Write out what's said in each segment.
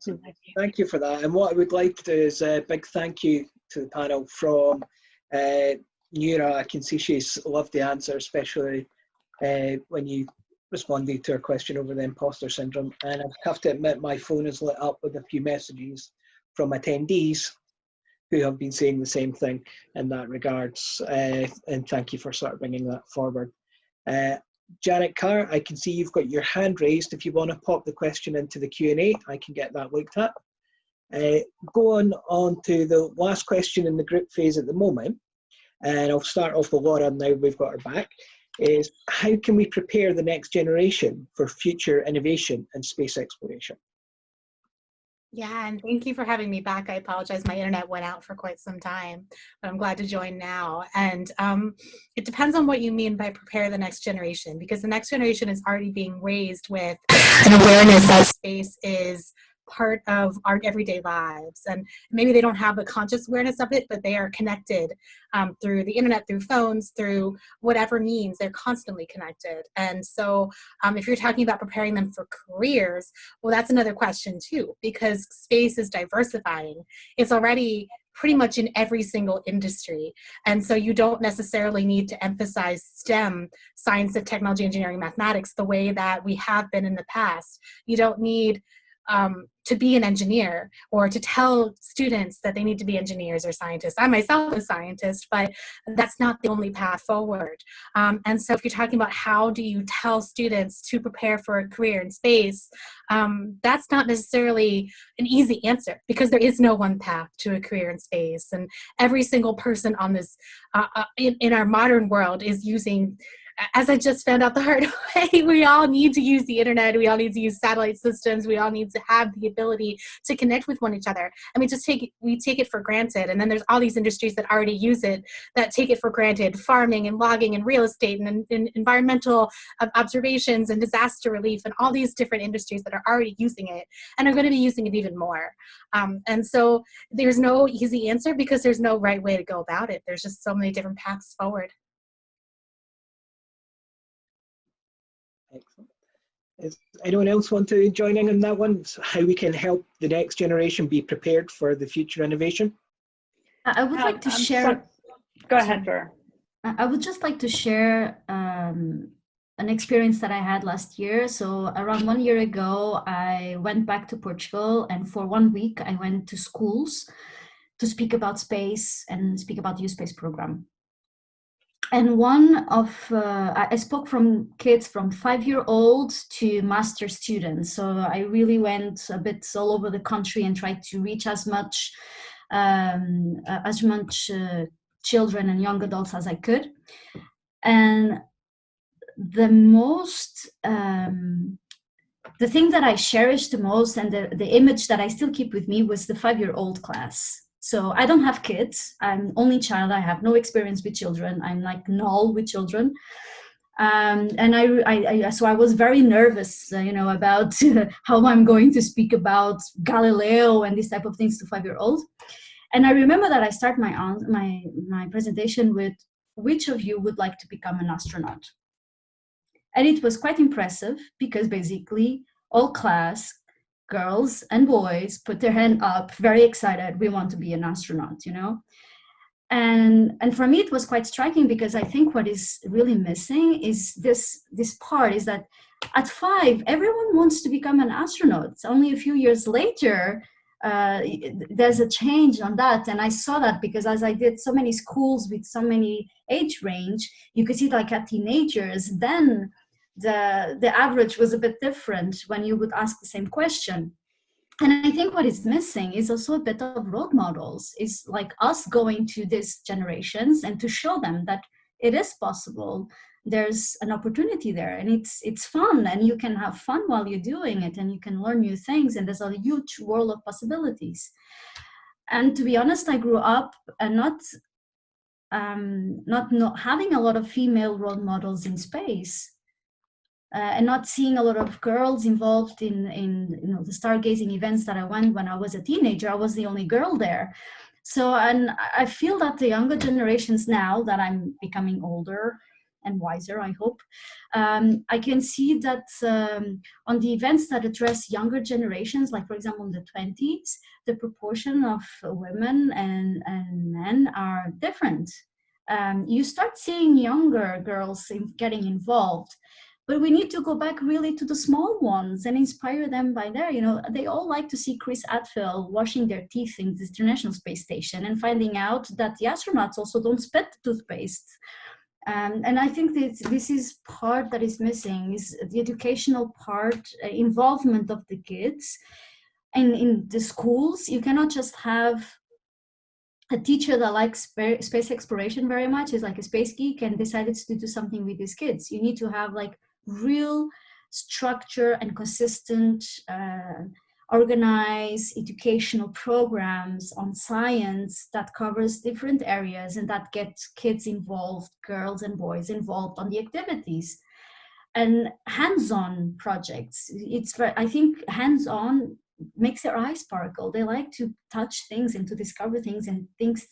So thank you for that. And what I would like to do is a big thank you to the panel from Nura. I can see she's loved the answer, especially when you responded to her question over the imposter syndrome. And I have to admit, my phone is lit up with a few messages from attendees who have been saying the same thing in that regards. And thank you for sort of bringing that forward. Janet Carr, I can see you've got your hand raised. If you want to pop the question into the Q&A, I can get that looked at. Going on to the last question in the group phase at the moment, and I'll start off with Laura now we've got her back, is how can we prepare the next generation for future innovation and space exploration? Yeah, and thank you for having me back. I apologize, my internet went out for quite some time, but I'm glad to join now. And it depends on what you mean by prepare the next generation, because the next generation is already being raised with an awareness that space is part of our everyday lives. And maybe they don't have a conscious awareness of it, but they are connected through the internet, through phones, through whatever means, they're constantly connected. And so if you're talking about preparing them for careers, well, that's another question too, because space is diversifying. It's already pretty much in every single industry. And so you don't necessarily need to emphasize STEM, science and technology, engineering, mathematics, the way that we have been in the past. You don't need to be an engineer or to tell students that they need to be engineers or scientists. I myself am a scientist, but that's not the only path forward. And so if you're talking about how do you tell students to prepare for a career in space, that's not necessarily an easy answer, because there is no one path to a career in space. And every single person on this, in our modern world is using, as I just found out the hard way, we all need to use the internet, we all need to use satellite systems, we all need to have the ability to connect with one another. And we take it for granted. And then there's all these industries that already use it, that take it for granted: farming and logging and real estate and environmental observations and disaster relief, and all these different industries that are already using it and are going to be using it even more. And so there's no easy answer, because there's no right way to go about it. There's just so many different paths forward. Excellent. Does anyone else want to join in on that one? So how we can help the next generation be prepared for the future innovation? I would like to share. Go ahead, Vera. I would just like to share an experience that I had last year. So around 1 year ago, I went back to Portugal, and for 1 week, I went to schools to speak about space and speak about the U Space program. And I spoke from kids from 5-year-old to master students. So I really went a bit all over the country and tried to reach as much children and young adults as I could. And the thing that I cherished the most, and the image that I still keep with me, was the 5-year-old class. So I don't have kids. I'm only child. I have no experience with children. I'm like null with children. So I was very nervous, about how I'm going to speak about Galileo and this type of things to 5-year-olds. And I remember that I start my presentation with, which of you would like to become an astronaut? And it was quite impressive, because basically all class, girls and boys, put their hand up, very excited, we want to be an astronaut, And for me, it was quite striking, because I think what is really missing is this part, is that at 5, everyone wants to become an astronaut. It's only a few years later, there's a change on that. And I saw that because as I did so many schools with so many age range, you could see like at teenagers, then the average was a bit different when you would ask the same question. And I think what is missing is also a bit of role models, is like us going to these generations and to show them that it is possible. There's an opportunity there, and it's fun, and you can have fun while you're doing it, and you can learn new things, and there's a huge world of possibilities. And to be honest, I grew up not having a lot of female role models in space. And not seeing a lot of girls involved in the stargazing events that I went when I was a teenager. I was the only girl there. So, and I feel that the younger generations now that I'm becoming older, and wiser, I hope. I can see that on the events that address younger generations, like for example in the 20s, the proportion of women and men are different. You start seeing younger girls getting involved, but we need to go back really to the small ones and inspire them by there. You know, they all like to see Chris Hadfield washing their teeth in the International Space Station and finding out that the astronauts also don't spit toothpaste. And I think that this is part that is missing, is the educational part, involvement of the kids. And in the schools, you cannot just have a teacher that likes space exploration very much, is like a space geek and decided to do something with his kids. You need to have like real structure and consistent organized educational programs on science that covers different areas and that gets kids involved, girls and boys involved on the activities. And hands-on projects, I think hands-on makes their eyes sparkle. They like to touch things and to discover things and things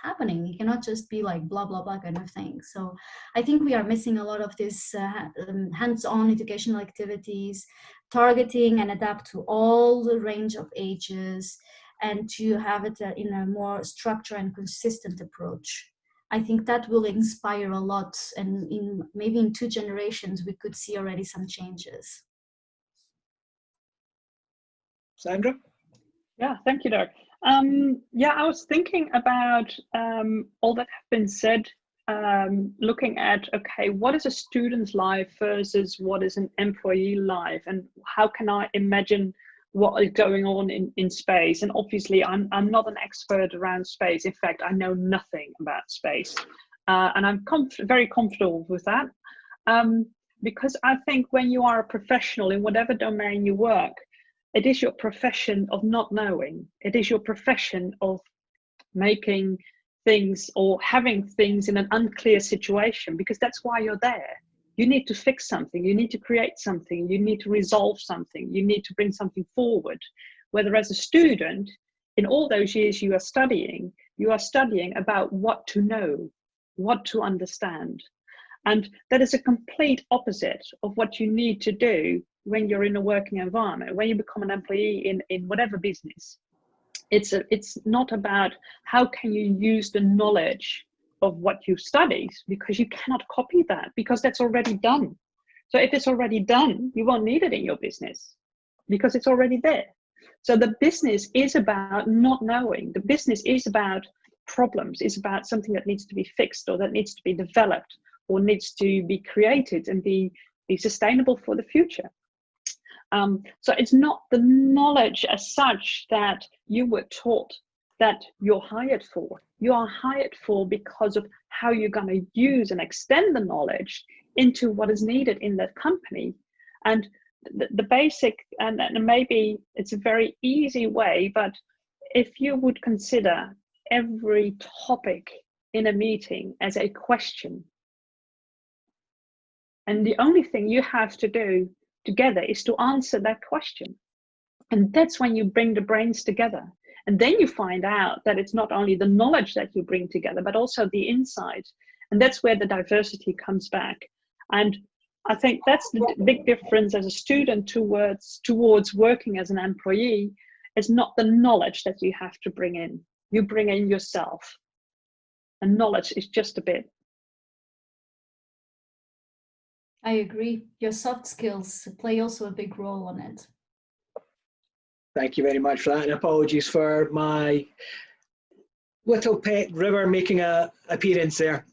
happening. You cannot just be like blah blah blah kind of thing. So I think we are missing a lot of this hands-on educational activities, targeting and adapt to all the range of ages, and to have it in a more structured and consistent approach. I think that will inspire a lot, and maybe in 2 generations we could see already some changes. Sandra? Yeah, thank you, Dirk. Yeah, I was thinking about all that have been said, looking at, okay, what is a student's life versus what is an employee life, and how can I imagine what is going on in space? And obviously, I'm not an expert around space. In fact, I know nothing about space, and I'm very comfortable with that, because I think when you are a professional in whatever domain you work, it is your profession of not knowing. It is your profession of making things or having things in an unclear situation, because that's why you're there. You need to fix something, you need to create something, you need to resolve something, you need to bring something forward. Whether as a student, in all those years you are studying about what to know, what to understand. And that is a complete opposite of what you need to do when you're in a working environment. When you become an employee in whatever business, it's not about how can you use the knowledge of what you studied, because you cannot copy that, because that's already done. So if it's already done, you won't need it in your business because it's already there. So the business is about not knowing. The business is about problems. It's about something that needs to be fixed, or that needs to be developed, or needs to be created and be sustainable for the future. So it's not the knowledge as such that you were taught that you're hired for. You are hired for because of how you're going to use and extend the knowledge into what is needed in that company. And the basic, and maybe it's a very easy way, but if you would consider every topic in a meeting as a question, and the only thing you have to do together is to answer that question. And that's when you bring the brains together. And then you find out that it's not only the knowledge that you bring together, but also the insight. And that's where the diversity comes back. And I think that's the big difference as a student towards working as an employee. Is not the knowledge that you have to bring in. You bring in yourself. And knowledge is just a bit. I agree. Your soft skills play also a big role on it. Thank you very much for that, and apologies for my little pet River making an appearance there.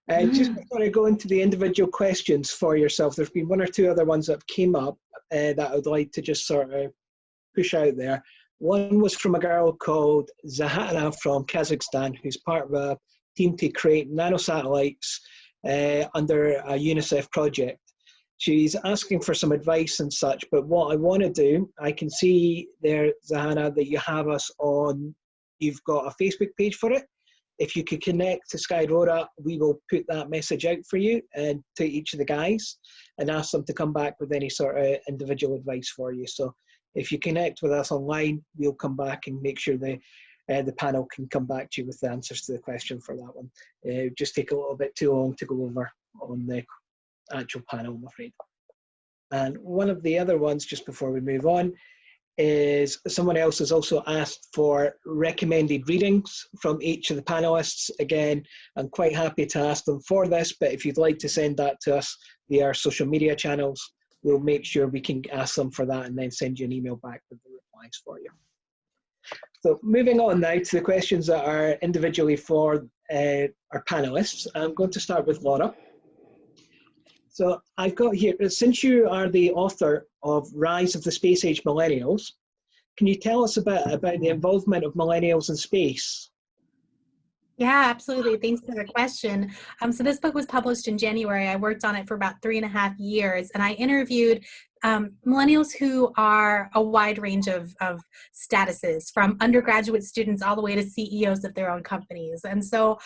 Just before I go into the individual questions for yourself, there's been 1 or 2 other ones that came up that I would like to just sort of push out there. One was from a girl called Zahana from Kazakhstan, who's part of a team to create nanosatellites under a UNICEF project. She's asking for some advice and such, but what I want to do, I can see there, Zahana, that you have us on, you've got a Facebook page for it. If you could connect to Skyrora, we will put that message out for you and to each of the guys and ask them to come back with any sort of individual advice for you. So if you connect with us online, we'll come back and make sure the panel can come back to you with the answers to the question for that one. Just take a little bit too long to go over on the actual panel, I'm afraid. And one of the other ones, just before we move on, is someone else has also asked for recommended readings from each of the panelists. Again, I'm quite happy to ask them for this, but if you'd like to send that to us via our social media channels, we'll make sure we can ask them for that and then send you an email back with the replies for you. So moving on now to the questions that are individually for our panelists. I'm going to start with Laura. So I've got here, since you are the author of Rise of the Space Age Millennials, can you tell us about the involvement of millennials in space? Yeah, absolutely. Thanks for the question. So this book was published in January. I worked on it for about 3.5 years, and I interviewed millennials who are a wide range of statuses, from undergraduate students all the way to CEOs of their own companies. And so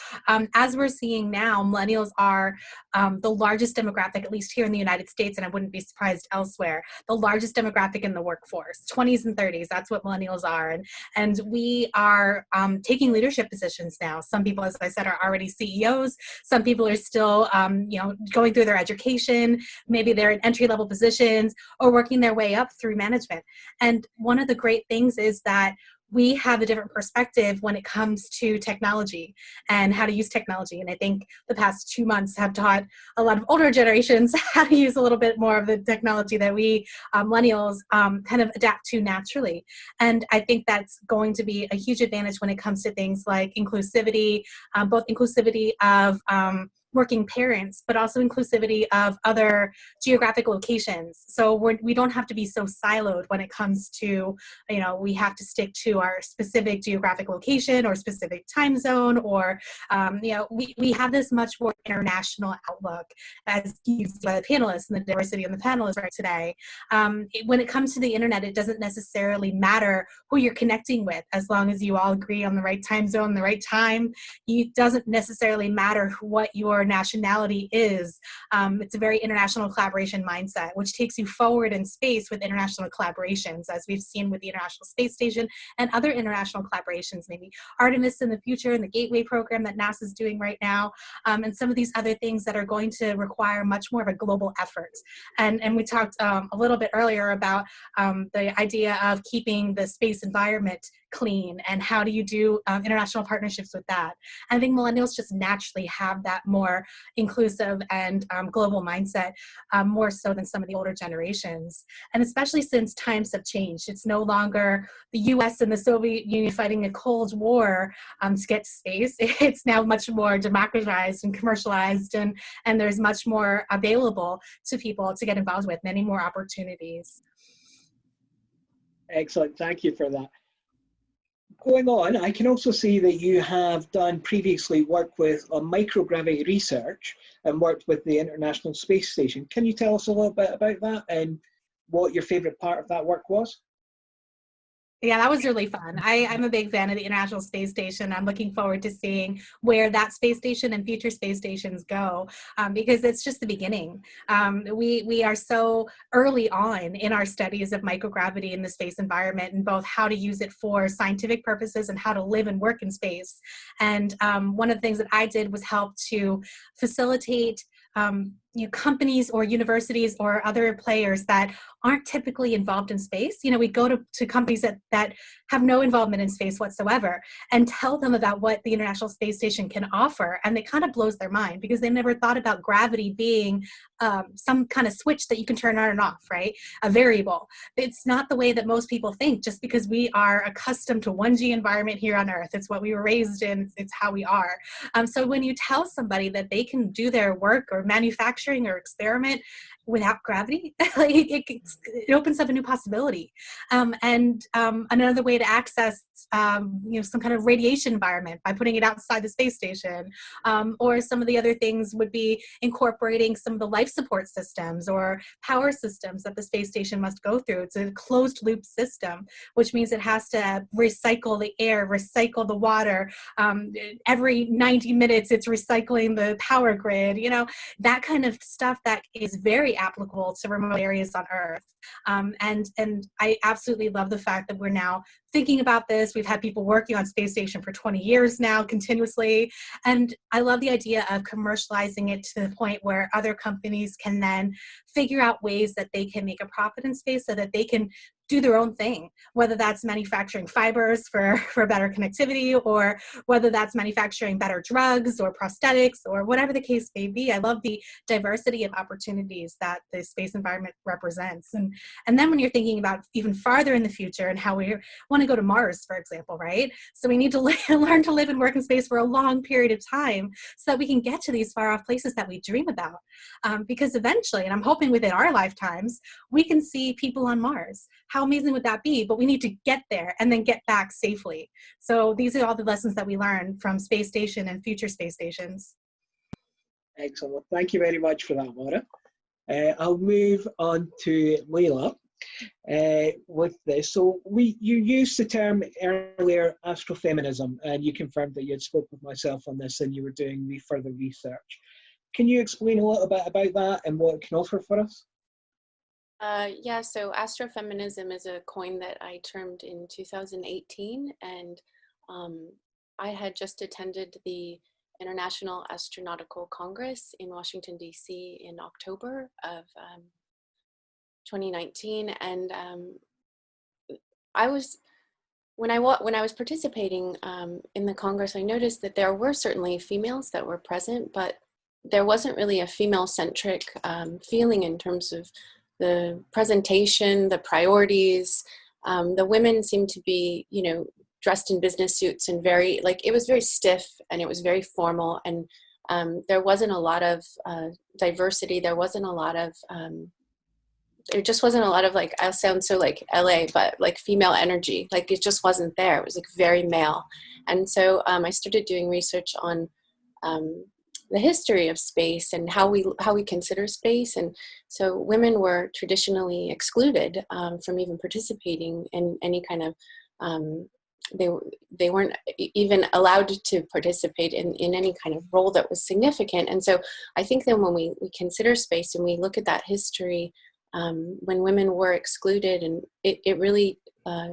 as we're seeing now, millennials are the largest demographic, at least here in the United States, and I wouldn't be surprised elsewhere, the largest demographic in the workforce, 20s and 30s, that's what millennials are. And we are taking leadership positions now. Some people, as I said, are already CEOs. Some people are still going through their education. Maybe they're in entry-level positions, or working their way up through management. And one of the great things is that we have a different perspective when it comes to technology and how to use technology. And I think the past 2 months have taught a lot of older generations how to use a little bit more of the technology that we millennials kind of adapt to naturally. And I think that's going to be a huge advantage when it comes to things like inclusivity, both inclusivity of working parents, but also inclusivity of other geographic locations. So we don't have to be so siloed when it comes to, we have to stick to our specific geographic location or specific time zone, or, we have this much more international outlook, as used by the panelists and the diversity in the panelists right today. When it comes to the internet, it doesn't necessarily matter who you're connecting with, as long as you all agree on the right time zone, the right time. It doesn't necessarily matter what your nationality is. It's a very international collaboration mindset, which takes you forward in space with international collaborations, as we've seen with the International Space Station and other international collaborations, maybe Artemis in the future and the Gateway program that NASA's doing right now, and some of these other things that are going to require much more of a global effort. And we talked a little bit earlier about the idea of keeping the space environment clean, and how do you do international partnerships with that. And I think millennials just naturally have that more inclusive and global mindset, more so than some of the older generations. And especially since times have changed. It's no longer the US and the Soviet Union fighting a Cold War to get to space. It's now much more democratized and commercialized, and there's much more available to people to get involved with, many more opportunities. Excellent, thank you for that. Going on, I can also see that you have done previously work with microgravity research and worked with the International Space Station. Can you tell us a little bit about that and what your favourite part of that work was? Yeah, that was really fun. I'm a big fan of the International Space Station. I'm looking forward to seeing where that space station and future space stations go, because it's just the beginning. We are so early on in our studies of microgravity in the space environment, and both how to use it for scientific purposes and how to live and work in space. And one of the things that I did was help to facilitate companies or universities or other players that aren't typically involved in space. We go to companies that have no involvement in space whatsoever and tell them about what the International Space Station can offer. And it kind of blows their mind, because they never thought about gravity being some kind of switch that you can turn on and off, right? A variable. It's not the way that most people think, just because we are accustomed to 1G environment here on Earth. It's what we were raised in. It's how we are. So when you tell somebody that they can do their work or manufacturing or experiment without gravity, it opens up a new possibility. And another way to access some kind of radiation environment by putting it outside the space station, or some of the other things would be incorporating some of the life support systems or power systems that the space station must go through. It's a closed loop system, which means it has to recycle the air, recycle the water. Every 90 minutes, it's recycling the power grid, that kind of stuff that is very very applicable to remote areas on Earth. And I absolutely love the fact that we're now thinking about this. We've had people working on space station for 20 years now continuously. And I love the idea of commercializing it to the point where other companies can then figure out ways that they can make a profit in space so that they can do their own thing, whether that's manufacturing fibers for better connectivity, or whether that's manufacturing better drugs or prosthetics, or whatever the case may be. I love the diversity of opportunities that the space environment represents. And then when you're thinking about even farther in the future and how we want to go to Mars, for example, right? So we need to learn to live and work in space for a long period of time so that we can get to these far off places that we dream about. Because eventually, and I'm hoping within our lifetimes, we can see people on Mars. How amazing would that be? But we need to get there and then get back safely. So these are all the lessons that we learn from space station and future space stations. Excellent. Well, thank you very much for that, Laura. I'll move on to Leila with this. So you used the term earlier, astrofeminism, and you confirmed that you had spoken with myself on this and you were doing further research. Can you explain a little bit about that and what it can offer for us? Yeah, so astrofeminism is a coin that I termed in 2018, and I had just attended the International Astronautical Congress in Washington, D.C. in October of 2019, and when I was participating in the Congress, I noticed that there were certainly females that were present, but there wasn't really a female-centric feeling in terms of the presentation, the priorities. The women seemed to be, dressed in business suits and it was very stiff and it was very formal, and there wasn't a lot of diversity. There wasn't a lot of, there just wasn't a lot of, like, I'll sound so like LA, but like female energy. Like it just wasn't there. It was like very male. And so I started doing research on the history of space and how we consider space. And so women were traditionally excluded from even participating in any kind of, they weren't even allowed to participate in any kind of role that was significant. And so I think that when we consider space and we look at that history, when women were excluded, and it really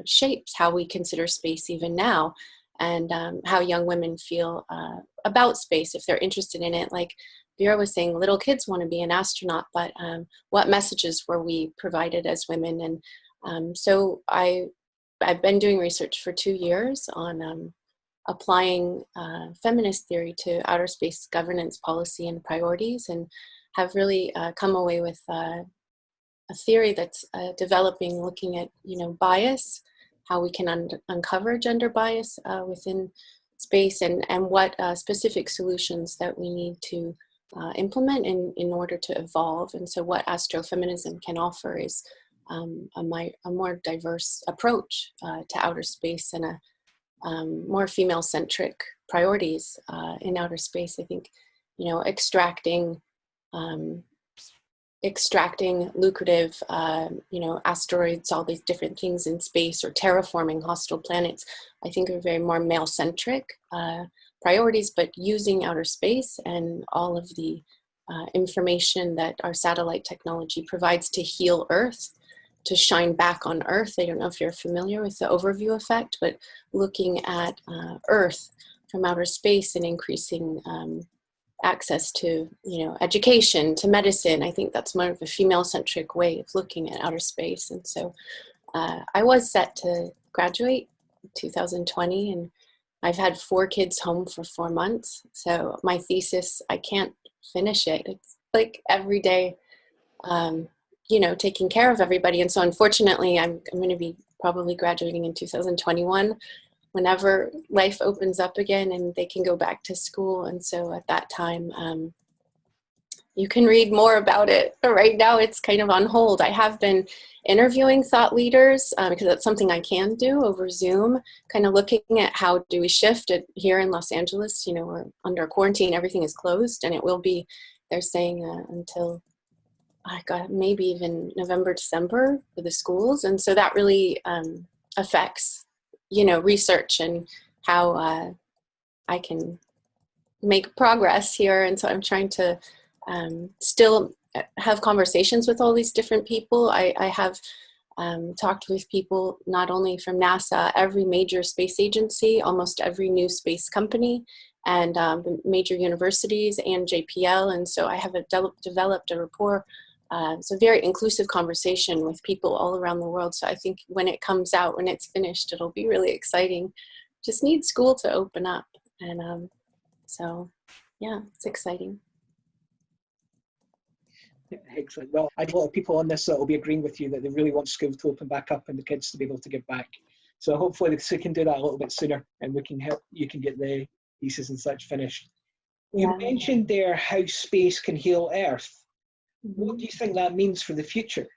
shapes how we consider space even now, and how young women feel about space if they're interested in it. Like Vera was saying, little kids want to be an astronaut, but what messages were we provided as women? And so I've been doing research for 2 years on applying feminist theory to outer space governance policy and priorities, and have really come away with a theory that's developing, looking at bias, how we can uncover gender bias within space, and what specific solutions that we need to implement in order to evolve. And so what astrofeminism can offer is a more diverse approach to outer space, and a more female-centric priorities in outer space. I think, extracting lucrative, asteroids, all these different things in space, or terraforming hostile planets, I think are very more male-centric priorities, but using outer space and all of the information that our satellite technology provides to heal Earth, to shine back on Earth. I don't know if you're familiar with the overview effect, but looking at Earth from outer space and increasing access to, education, to medicine. I think that's more of a female-centric way of looking at outer space. And so I was set to graduate in 2020, and I've had 4 kids home for 4 months. So my thesis, I can't finish it. It's like every day, taking care of everybody. And so unfortunately, I'm going to be probably graduating in 2021, whenever life opens up again and they can go back to school. And so at that time, you can read more about it. But right now it's kind of on hold. I have been interviewing thought leaders because that's something I can do over Zoom, kind of looking at how do we shift it here in Los Angeles. We're under quarantine, everything is closed, and it will be, they're saying until, maybe even November, December for the schools. And so that really affects research and how I can make progress here. And so I'm trying to still have conversations with all these different people. I have talked with people not only from NASA, every major space agency, almost every new space company, and the major universities and JPL. And so I have developed a rapport. It's a very inclusive conversation with people all around the world. So I think when it comes out, when it's finished, it'll be really exciting. Just need school to open up. And so, yeah, it's exciting. Excellent. Well, I have a lot of people on this that will be agreeing with you that they really want school to open back up and the kids to be able to give back. So hopefully they can do that a little bit sooner, and we can help. You can get the thesis and such finished. You mentioned there how space can heal Earth. What do you think that means for the future?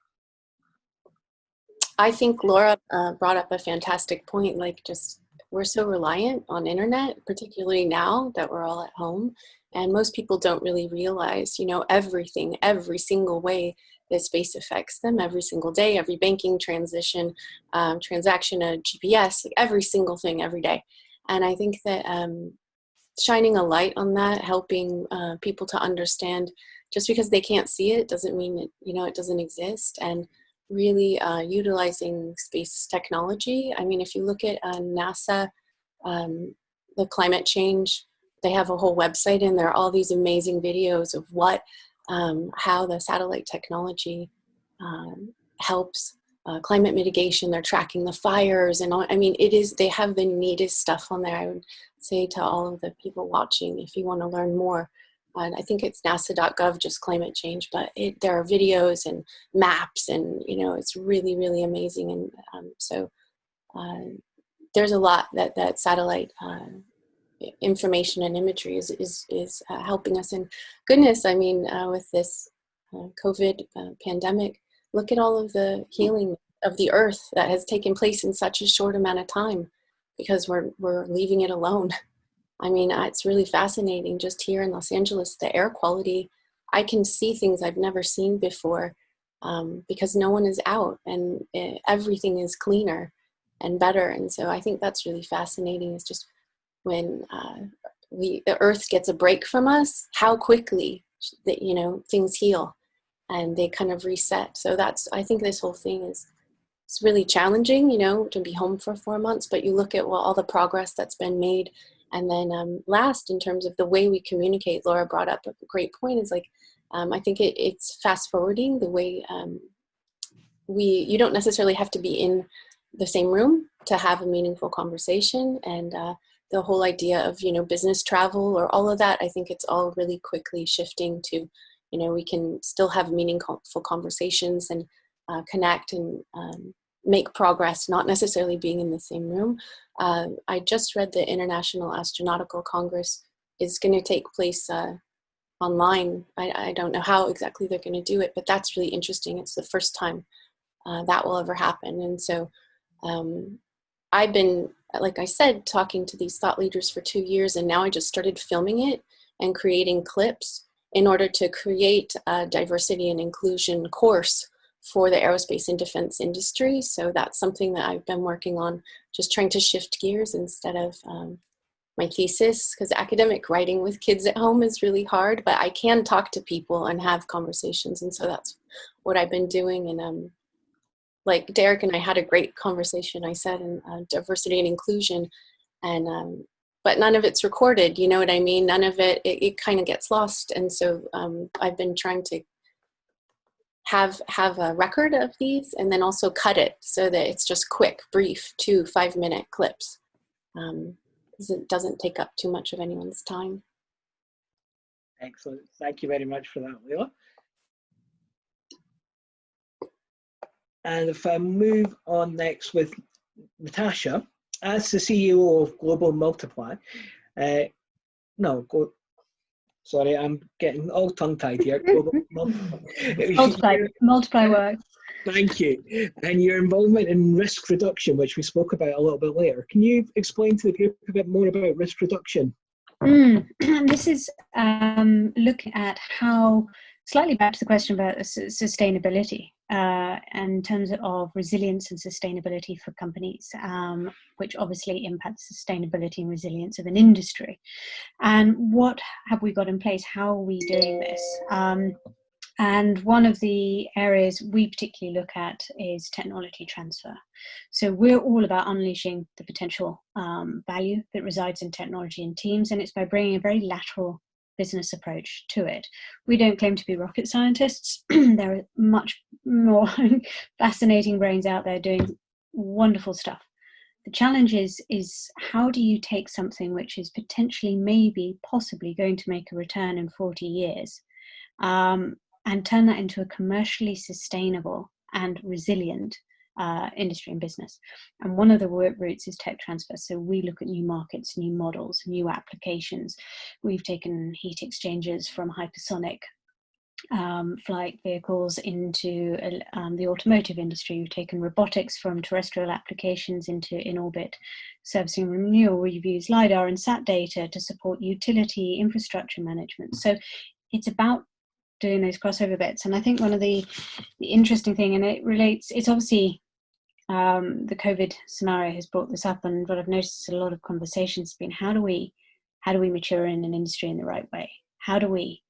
I think Laura brought up a fantastic point. Like, just we're so reliant on internet, particularly now that we're all at home. And most people don't really realize, you know, everything, every single way that space affects them every single day, every banking transaction, a GPS, like every single thing every day. And I think that shining a light on that, helping people to understand, just because they can't see it doesn't mean it, you know, it doesn't exist. And really utilizing space technology. I mean, if you look at NASA, the climate change, they have a whole website and there are all these amazing videos of how the satellite technology helps climate mitigation. They're tracking the fires and all. I mean, they have the neatest stuff on there. I would say to all of the people watching, if you want to learn more, and I think it's nasa.gov, just climate change, but there are videos and maps, and, you know, it's really, really amazing. And so there's a lot that satellite information and imagery is helping us. And goodness, I mean, with this COVID pandemic, look at all of the healing of the earth that has taken place in such a short amount of time, because we're leaving it alone. I mean, it's really fascinating. Just here in Los Angeles, the air quality, I can see things I've never seen before because no one is out, and everything is cleaner and better. And so I think that's really fascinating. It's just when the earth gets a break from us, how quickly that, you know, things heal and they kind of reset. So I think this whole thing it's really challenging, you know, to be home for 4 months, but you look at all the progress that's been made. And then last, in terms of the way we communicate, Laura brought up a great point, is like, I think it's fast forwarding the way you don't necessarily have to be in the same room to have a meaningful conversation. And the whole idea of, you know, business travel or all of that, I think it's all really quickly shifting to, you know, we can still have meaningful conversations and connect and make progress, not necessarily being in the same room. I just read the International Astronautical Congress is going to take place online. I don't know how exactly they're going to do it, but that's really interesting. It's the first time that will ever happen. And so I've been, like I said, talking to these thought leaders for 2 years, and now I just started filming it and creating clips in order to create a diversity and inclusion course for the aerospace and defense industry. So that's something that I've been working on, just trying to shift gears instead of my thesis, because academic writing with kids at home is really hard, but I can talk to people and have conversations. And so that's what I've been doing. And like Derek and I had a great conversation, I said, in diversity and inclusion, and but none of it's recorded, you know what I mean? None of it kind of gets lost. And so I've been trying to have a record of these and then also cut it so that it's just quick, brief, 2 5-minute clips. Because it doesn't take up too much of anyone's time. Excellent. Thank you very much for that, Leila. And if I move on next with Natasha, as the CEO of Global Multiply, sorry, I'm getting all tongue-tied here. Global Multiply works. Thank you. And your involvement in risk reduction, which we spoke about a little bit later. Can you explain to the group a bit more about risk reduction? This is looking at how, slightly back to the question about sustainability, in terms of resilience and sustainability for companies, which obviously impacts sustainability and resilience of an industry. And what have we got in place? How are we doing this? And one of the areas we particularly look at is technology transfer. So we're all about unleashing the potential value that resides in technology in teams, and it's by bringing a very lateral business approach to it. We don't claim to be rocket scientists. There are much more fascinating brains out there doing wonderful stuff. The challenge is how do you take something which is potentially, maybe, possibly going to make a return in 40 years, and turn that into a commercially sustainable and resilient industry and business. And one of the work routes is tech transfer. So we look at new markets, new models, new applications. We've taken heat exchangers from hypersonic flight vehicles into the automotive industry. We've taken robotics from terrestrial applications into in-orbit servicing and renewal. We've used LiDAR and SAT data to support utility infrastructure management. So it's about doing those crossover bits. And I think one of the interesting thing, and it relates, it's obviously the COVID scenario has brought this up, and what I've noticed a lot of conversations have been, how do we mature in an industry in the right way? How do we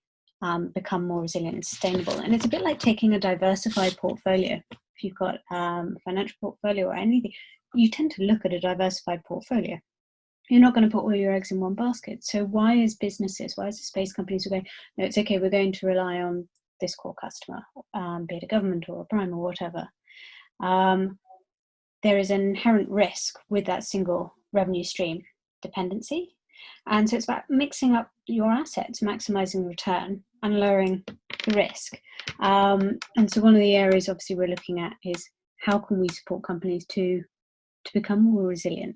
become more resilient and sustainable? And it's a bit like taking a diversified portfolio. If you've got a financial portfolio or anything, you tend to look at a diversified portfolio. You're not going to put all your eggs in one basket. So why as businesses, why as the space companies are going, no, it's okay, we're going to rely on this core customer, be it a government or a prime or whatever. There is an inherent risk with that single revenue stream dependency. And so it's about mixing up your assets, maximizing return and lowering the risk. And so one of the areas obviously we're looking at is how can we support companies to become more resilient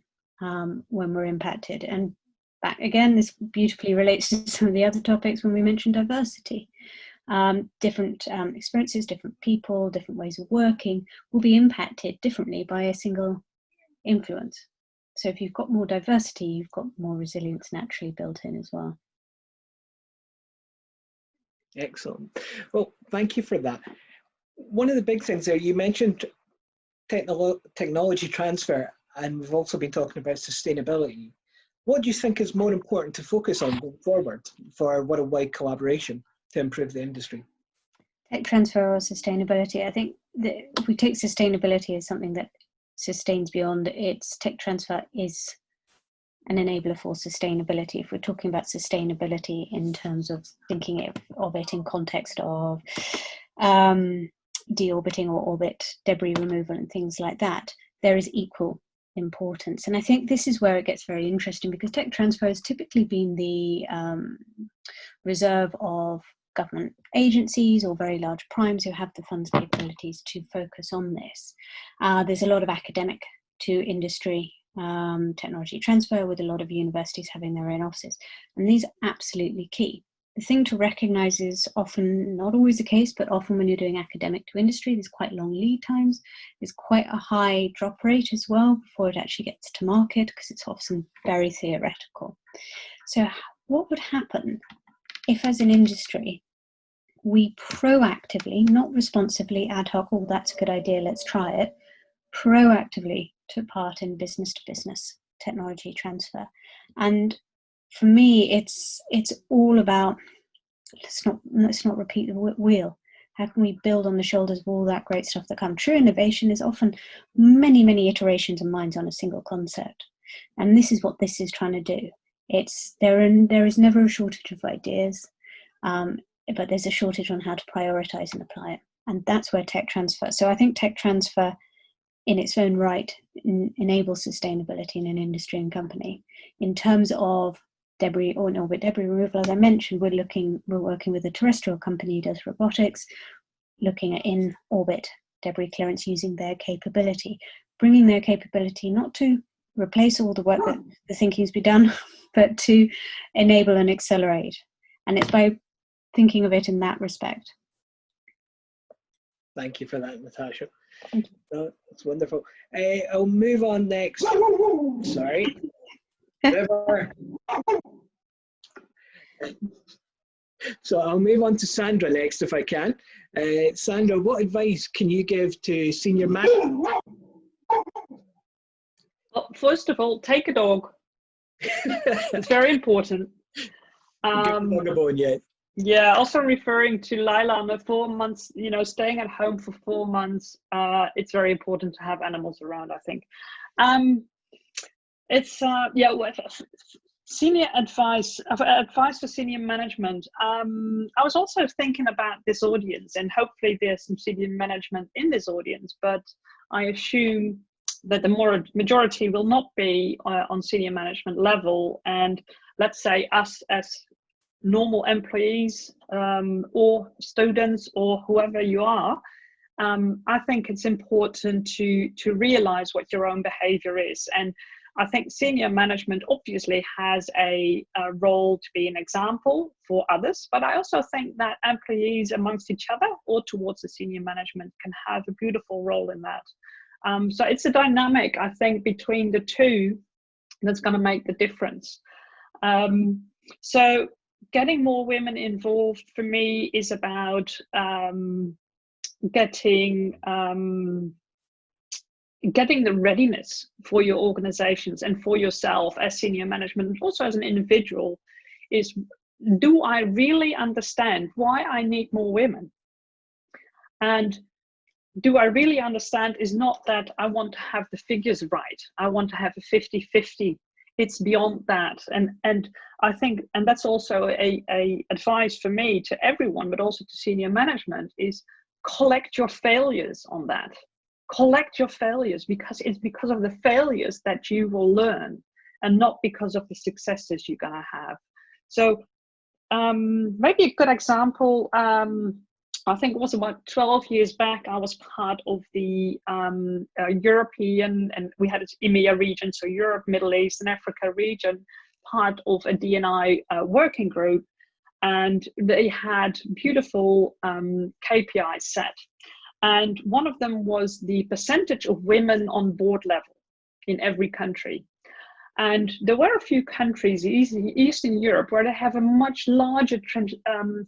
when we're impacted. And back again, this beautifully relates to some of the other topics when we mentioned diversity. Different experiences, different people, different ways of working will be impacted differently by a single influence. So if you've got more diversity, you've got more resilience naturally built in as well. Excellent. Well, thank you for that. One of the big things there, you mentioned technology transfer, and we've also been talking about sustainability. What do you think is more important to focus on going forward for worldwide collaboration to improve the industry? Tech transfer or sustainability? I think that if we take sustainability as something that sustains beyond, its tech transfer is an enabler for sustainability. If we're talking about sustainability in terms of thinking of it in context of deorbiting or orbit debris removal and things like that, there is equal importance. And I think this is where it gets very interesting, because tech transfer has typically been the reserve of government agencies or very large primes who have the funds and capabilities to focus on this. There's a lot of academic to industry technology transfer, with a lot of universities having their own offices, and these are absolutely key. The thing to recognize is often, not always the case, but often when you're doing academic to industry, there's quite long lead times. There's quite a high drop rate as well before it actually gets to market, because it's often very theoretical. So what would happen if, as an industry, we proactively, not responsively, ad hoc, oh, that's a good idea, let's try it, proactively took part in business to business technology transfer? And for me, it's all about, let's not repeat the wheel. How can we build on the shoulders of all that great stuff that comes? True innovation is often many iterations and minds on a single concept, and this is what this is trying to do. There is never a shortage of ideas, but there's a shortage on how to prioritize and apply it, and that's where tech transfer. So I think tech transfer, in its own right, enables sustainability in an industry and company. In terms of debris or in-orbit debris removal, as I mentioned, we're working with a terrestrial company who does robotics, looking at in-orbit debris clearance using their capability, bringing their capability not to replace all the work that the thinking has been done, but to enable and accelerate. And it's by thinking of it in that respect. Thank you for that, Natasha. That's wonderful. I'll move on next. Sorry. So I'll move on to Sandra next, if I can. Sandra, what advice can you give to senior management? Well, first of all, take a dog. It's very important. Not a bone yet. Yeah, also referring to Lila on the 4 months, you know, staying at home for 4 months, it's very important to have animals around, I think. It's yeah, senior advice for senior management. I was also thinking about this audience, and hopefully there's some senior management in this audience, but I assume that the majority will not be on senior management level. And let's say us as normal employees, or students, or whoever you are, I think it's important to realize what your own behavior is. And I think senior management obviously has a role to be an example for others, but I also think that employees amongst each other or towards the senior management can have a beautiful role in that. So it's a dynamic, I think, between the two that's going to make the difference. So getting more women involved for me is about getting the readiness for your organizations and for yourself as senior management, and also as an individual, is, do I really understand why I need more women? And do I really understand is not that I want to have the figures right, I want to have a 50-50. It's beyond that. And I think, and that's also a advice for me to everyone, but also to senior management, is collect your failures on that. Collect your failures, because it's because of the failures that you will learn, and not because of the successes you're going to have. So maybe a good example, I think it was about 12 years back, I was part of the European, and we had an EMEA region, so Europe, Middle East and Africa region, part of a D&I working group, and they had beautiful KPIs set. And one of them was the percentage of women on board level in every country. And there were a few countries, Eastern Europe, where they have a much larger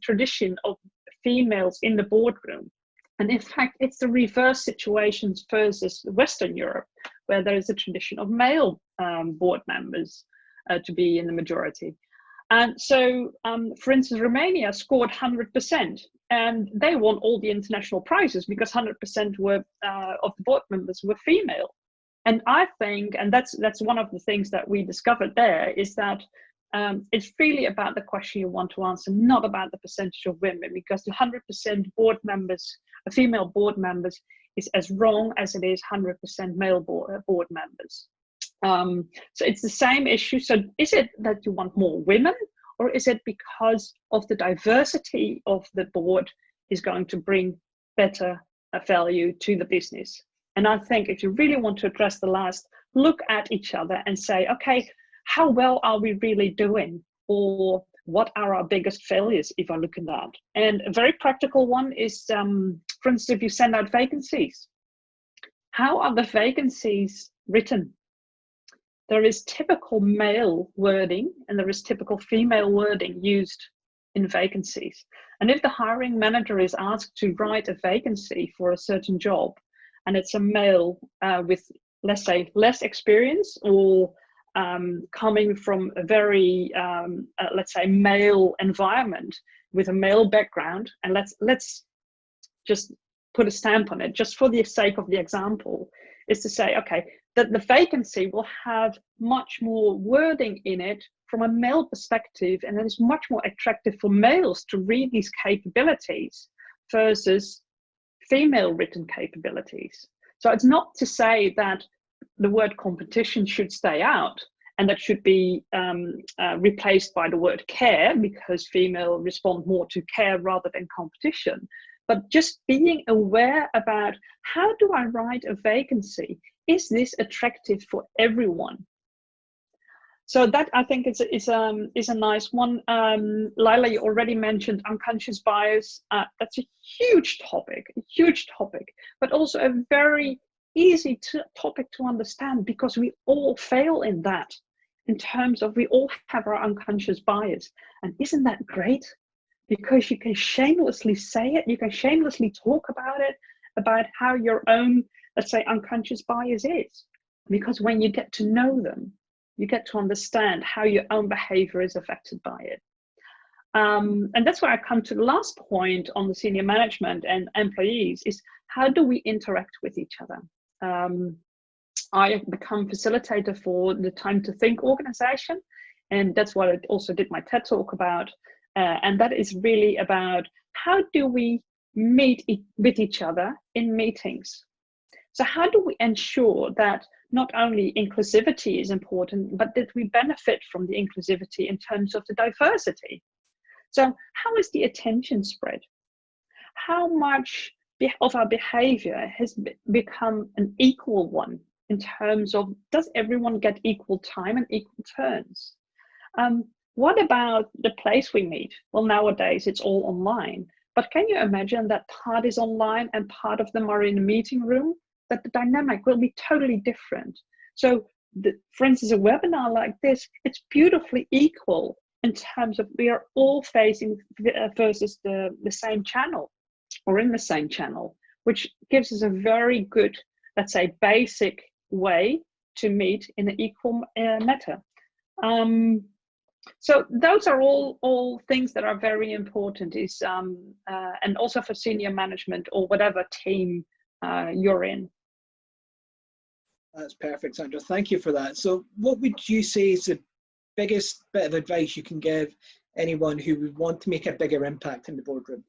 tradition of females in the boardroom. And in fact, it's the reverse situations versus Western Europe, where there is a tradition of male board members to be in the majority. And so, for instance, Romania scored 100%, and they won all the international prizes because 100% were of the board members were female. And I think, and that's one of the things that we discovered there, is that it's really about the question you want to answer, not about the percentage of women, because the 100% board members, female board members, is as wrong as it is 100% male board members. So it's the same issue. So is it that you want more women, or is it because of the diversity of the board is going to bring better value to the business? And I think if you really want to address the last, look at each other and say, okay, how well are we really doing? Or what are our biggest failures if I look at that? And a very practical one is, for instance, if you send out vacancies, how are the vacancies written? There is typical male wording and there is typical female wording used in vacancies. And if the hiring manager is asked to write a vacancy for a certain job, and it's a male with, let's say, less experience, or coming from a very, let's say, male environment with a male background, and let's just put a stamp on it, just for the sake of the example, is to say, okay, that the vacancy will have much more wording in it from a male perspective, and then it's much more attractive for males to read these capabilities versus female written capabilities. So it's not to say that the word competition should stay out and that should be replaced by the word care, because female respond more to care rather than competition, but just being aware about, how do I write a vacancy? Is this attractive for everyone? So that, I think, is a nice one. Lila, you already mentioned unconscious bias. That's a huge topic, but also a very easy topic to understand, because we all fail in that, in terms of we all have our unconscious bias. And isn't that great? Because you can shamelessly say it, you can shamelessly talk about it, about how your own, let's say, unconscious bias is. Because when you get to know them, you get to understand how your own behavior is affected by it. And that's where I come to the last point on the senior management and employees is how do we interact with each other? I have become facilitator for the Time to Think organization, and that's what I also did my TED Talk about. And that is really about how do we meet with each other in meetings? So how do we ensure that not only inclusivity is important, but that we benefit from the inclusivity in terms of the diversity? So how is the attention spread? How much of our behavior has become an equal one in terms of, does everyone get equal time and equal turns? What about the place we meet? Well, nowadays it's all online, but can you imagine that part is online and part of them are in a meeting room? That the dynamic will be totally different. So for instance, a webinar like this, it's beautifully equal in terms of we are all facing versus the same channel or in the same channel, which gives us a very good, let's say, basic way to meet in an equal manner. So those are all things that are very important, is and also for senior management or whatever team you're in. That's perfect, Sandra. Thank you for that. So what would you say is the biggest bit of advice you can give anyone who would want to make a bigger impact in the boardroom?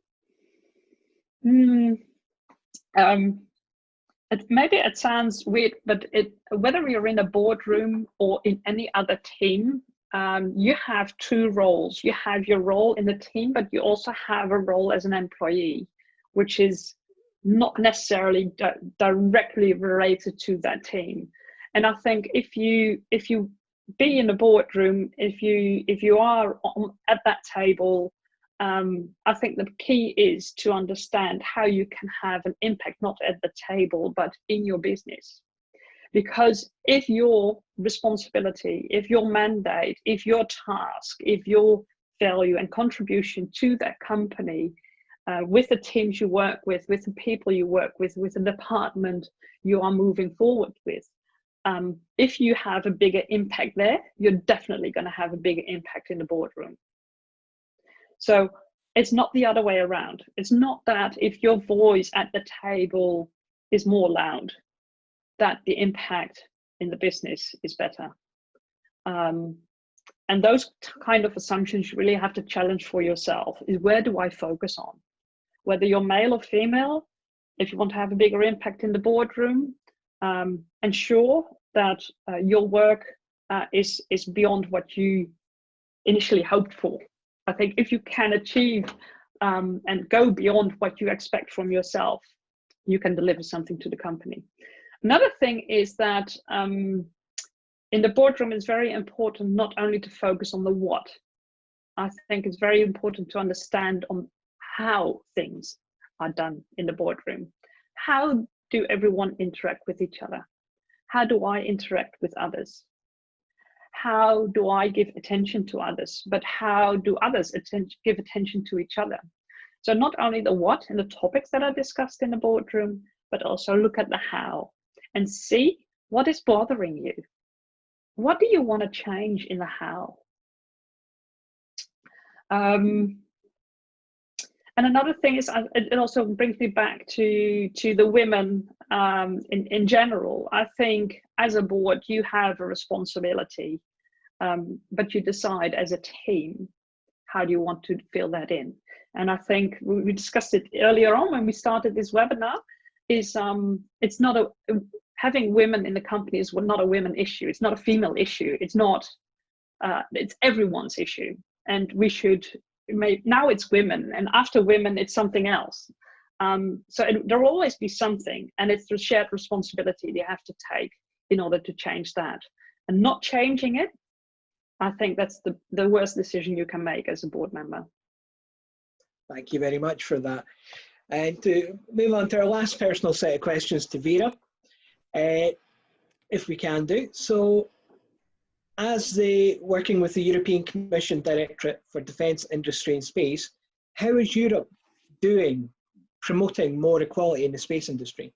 Maybe it sounds weird, but whether you're in a boardroom or in any other team, you have two roles. You have your role in the team, but you also have a role as an employee, which is not necessarily directly related to that team. And I think if you be in the boardroom, if you are at that table, I think the key is to understand how you can have an impact, not at the table, but in your business. Because if your responsibility, if your mandate, if your task, if your value and contribution to that company, with the teams you work with the people you work with the department you are moving forward with, if you have a bigger impact there, you're definitely going to have a bigger impact in the boardroom. So it's not the other way around. It's not that if your voice at the table is more loud, that the impact in the business is better. And those kind of assumptions you really have to challenge for yourself, is where do I focus on? Whether you're male or female, if you want to have a bigger impact in the boardroom, ensure that your work is beyond what you initially hoped for. I think if you can achieve and go beyond what you expect from yourself, you can deliver something to the company. Another thing is that in the boardroom, it's very important not only to focus on the what. I think it's very important to understand on how things are done in the boardroom. How do everyone interact with each other? How do I interact with others? How do I give attention to others? But how do others give attention to each other? So not only the what and the topics that are discussed in the boardroom, but also look at the how and see what is bothering you. What do you want to change in the how? And another thing is, it also brings me back to the women in general. I think as a board, you have a responsibility, but you decide as a team, how do you want to fill that in? And I think we discussed it earlier on when we started this webinar, is it's not having women in the company is not a women issue. It's not a female issue. It's not, it's everyone's issue. And we should, now it's women, and after women, it's something else. So there will always be something, and it's the shared responsibility you have to take in order to change that. And not changing it, I think that's the worst decision you can make as a board member. Thank you very much for that. And to move on to our last personal set of questions to Vera, if we can do. So, as working with the European Commission Directorate for Defence, Industry and Space, how is Europe doing promoting more equality in the space industry?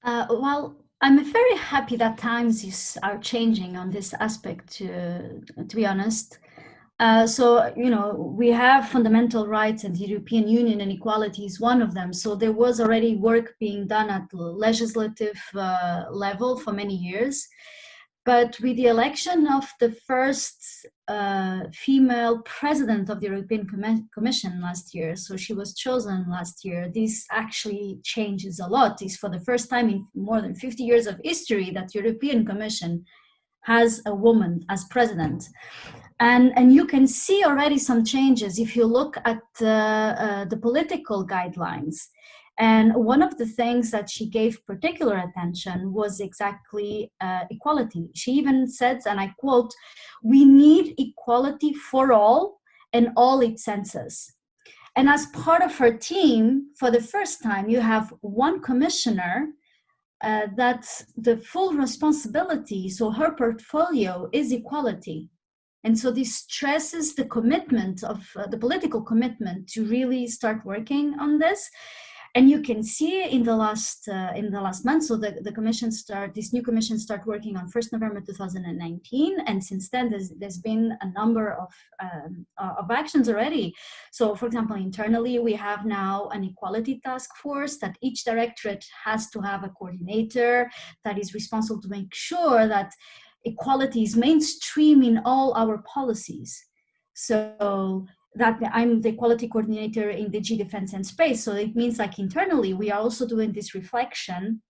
Well, I'm very happy that times are changing on this aspect, to be honest. So, you know, we have fundamental rights, and the European Union, and equality is one of them. So there was already work being done at the legislative level for many years. But with the election of the first female president of the European Commission last year, so she was chosen last year, this actually changes a lot. It's for the first time in more than 50 years of history that the European Commission has a woman as president. And you can see already some changes if you look at the political guidelines. And one of the things that she gave particular attention was exactly equality. She even said, and I quote, "We need equality for all in all its senses." And as part of her team, for the first time, you have one commissioner that the full responsibility, so her portfolio is equality. And so this stresses the commitment of the political commitment to really start working on this. And you can see in the last month, so the commission this new commission start working on 1st November 2019, and since then there's been a number of actions already. So, for example, internally we have now an equality task force that each directorate has to have a coordinator that is responsible to make sure that equality is mainstream in all our policies. So that I'm the equality coordinator in DG Defense and Space. So it means like internally, we are also doing this reflection,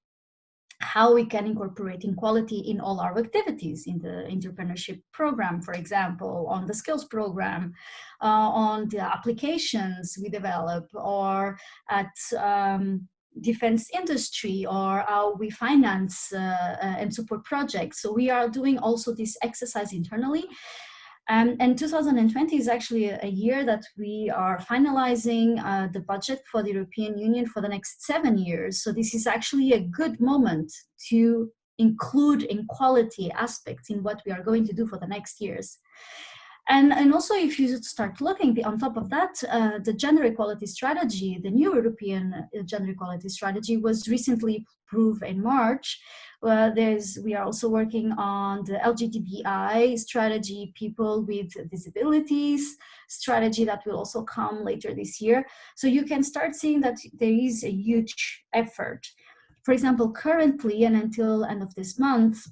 how we can incorporate equality in all our activities, in the entrepreneurship program, for example, on the skills program, on the applications we develop, or at defense industry, or how we finance and support projects. So we are doing also this exercise internally. And 2020 is actually a year that we are finalizing the budget for the European Union for the next 7 years. So this is actually a good moment to include equality aspects in what we are going to do for the next years. And also, if you start looking on top of that, the gender equality strategy, the new European gender equality strategy, was recently approved in March. We are also working on the LGBTI strategy, people with disabilities strategy, that will also come later this year. So you can start seeing that there is a huge effort. For example, currently and until end of this month,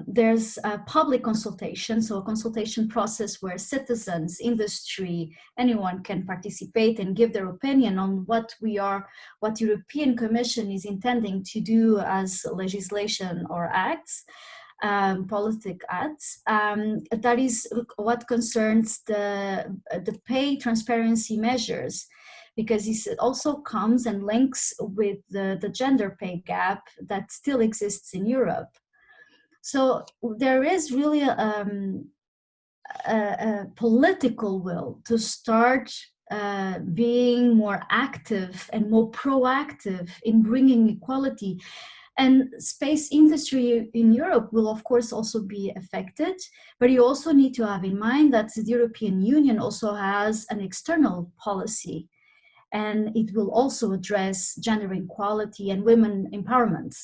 there's a public consultation, so a consultation process where citizens, industry, anyone can participate and give their opinion on what the European Commission is intending to do as legislation or acts, politic acts. That is what concerns the pay transparency measures, because this also comes and links with the gender pay gap that still exists in Europe. So there is really a political will to start being more active and more proactive in bringing equality. And space industry in Europe will, of course, also be affected. But you also need to have in mind that the European Union also has an external policy, and it will also address gender equality and women empowerment.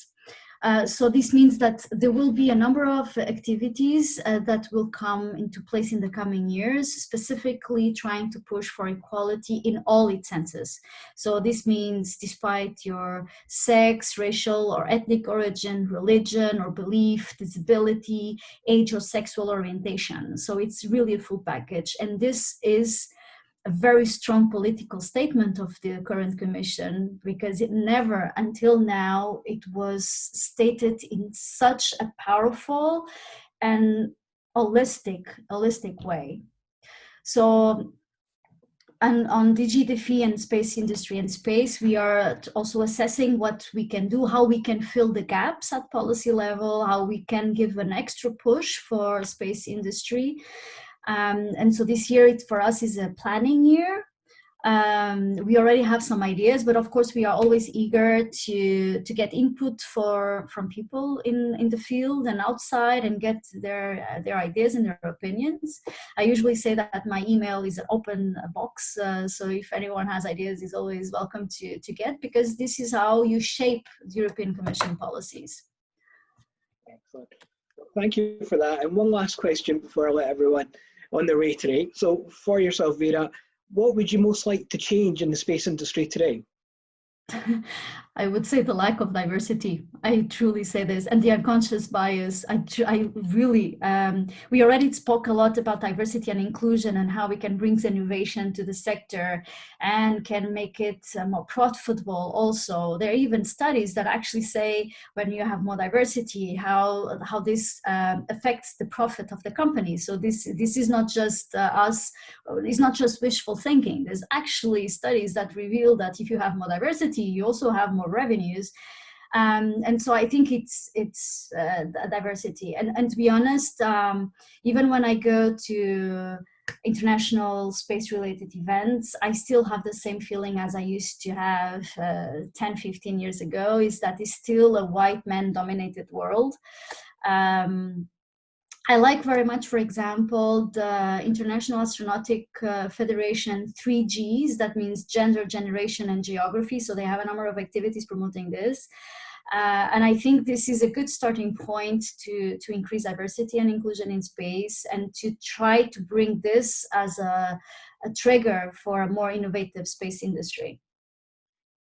So this means that there will be a number of activities that will come into place in the coming years, specifically trying to push for equality in all its senses. So this means despite your sex, racial or ethnic origin, religion or belief, disability, age or sexual orientation. So it's really a full package. And this is a very strong political statement of the current commission, because it never until now it was stated in such a powerful and holistic way. So, and on DG Defi and space industry and space, we are also assessing what we can do, how we can fill the gaps at policy level, how we can give an extra push for space industry. And so this year for us is a planning year. We already have some ideas, but of course we are always eager to get input from people in the field and outside, and get their ideas and their opinions. I usually say that my email is an open box, so if anyone has ideas, is always welcome to get, because this is how you shape the European Commission policies. Excellent. Thank you for that. And one last question before I let everyone on their way today. So for yourself, Vera, what would you most like to change in the space industry today? I would say the lack of diversity. I truly say this, and the unconscious bias. I really, we already spoke a lot about diversity and inclusion and how we can bring innovation to the sector and can make it more profitable. Also, there are even studies that actually say when you have more diversity, how this affects the profit of the company. So this is not just us. It's not just wishful thinking. There's actually studies that reveal that if you have more diversity, you also have more revenues, and so I think it's diversity. And to be honest, even when I go to international space-related events, I still have the same feeling as I used to have 10-15 years ago. Is that it's still a white man-dominated world. I like very much, for example, the International Astronautic Federation 3Gs, that means gender, generation, and geography. So they have a number of activities promoting this. And I think this is a good starting point to increase diversity and inclusion in space and to try to bring this as a trigger for a more innovative space industry.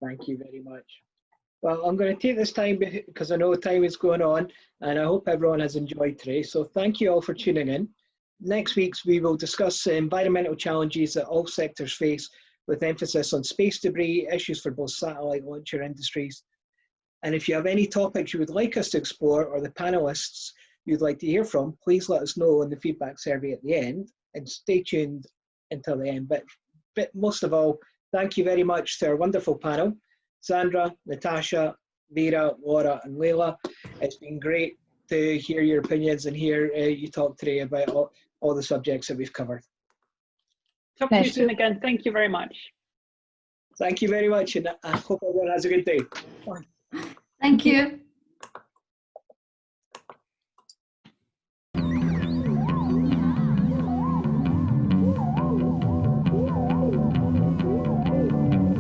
Thank you very much. Well, I'm going to take this time because I know time is going on, and I hope everyone has enjoyed today. So thank you all for tuning in. Next week, we will discuss environmental challenges that all sectors face, with emphasis on space debris, issues for both satellite launcher industries. And if you have any topics you would like us to explore or the panelists you'd like to hear from, please let us know in the feedback survey at the end, and stay tuned until the end. But most of all, thank you very much to our wonderful panel. Sandra, Natasha, Vera, Laura, and Leila. It's been great to hear your opinions and hear you talk today about all the subjects that we've covered. Talk to you soon again. Thank you very much. Thank you very much, and I hope everyone has a good day. Bye. Thank you.